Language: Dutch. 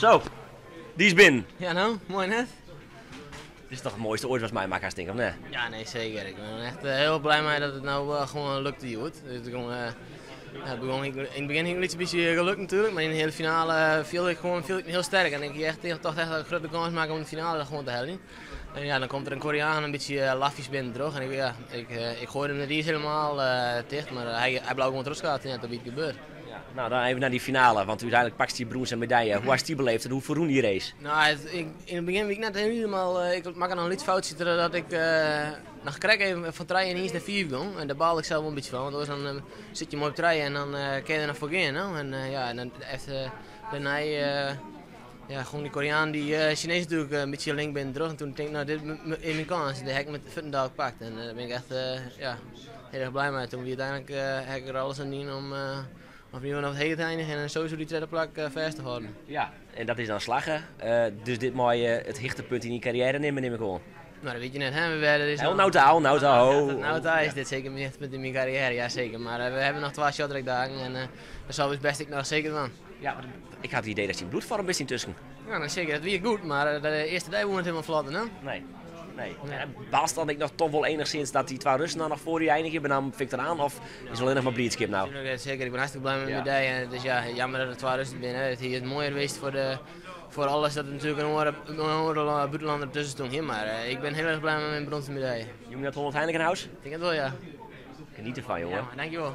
Zo, die is binnen. Ja, nou, mooi net. Dit is toch het mooiste ooit was mij maken, denk ik, of nee? Ja, nee, zeker. Ik ben echt heel blij mee dat het nou gewoon lukte, Joet. Dus het begon in het begin ging het een beetje gelukt natuurlijk, maar in de hele finale viel ik heel sterk. En ik toch echt een grote kans maken om de finale gewoon te halen. En ja, dan komt er een Koreaan een beetje lafjes binnen terug. En ik gooide hem er niet helemaal dicht, maar hij blijft gewoon teruggaan net op iets gebeurt. Ja. Nou, dan even naar die finale, want uiteindelijk pakt hij brons en medaille. Hoe was die beleefd en hoe verroen die race? Nou, in het begin ben ik net helemaal. Ik maak nog een liedfoutje dat ik nog krijg even van trein en eens naar 4 ging. En daar baal ik zelf wel een beetje van, want dan zit je mooi op trein en dan kun je er nog voor gaan. No? En dan heeft daarna gewoon die Koreaan, die Chinees natuurlijk een beetje link binnen terug. En toen denk ik, nou dit is mijn kans, die heb ik met Futtendaal gepakt. En daar ben ik echt heel erg blij mee. Toen we uiteindelijk heb ik er alles aan dienen om opnieuw nog het hele te eindigen en sowieso die tweede plak vast te houden. Ja, en dat is dan slagen. Dus dit mooie het hichtepunt in je carrière neem ik gewoon. Nou, dat weet je net, hè? We werden dus nou is dit zeker mijn hichtepunt in mijn carrière, ja zeker. Maar we hebben nog 12 shottrackdagen en daar zal het best ik nog zeker van. Ja, ik had het idee dat hij bloedvorm is intussen. Ja, nou, zeker, dat weer goed, maar de eerste dag woont het helemaal vlot, hè? Nee. Baast dan ik nog toch wel enigszins dat die 2 Russen dan nog voor je eindigen, dan Victor aan of is het alleen nog maar Bleedskip nou? Ja, zeker, ik ben hartstikke blij met mijn medaille. Dus ja, jammer dat er 2 Russen binnen. Het is mooier geweest voor alles dat er natuurlijk een andere buitenlander tussen stond. Maar ik ben heel erg blij met mijn bronzen medaille. Je moet dat 100 Heinekenhuis? Ik denk het wel, ja. Geniet ervan, jongen. Ja, dankjewel.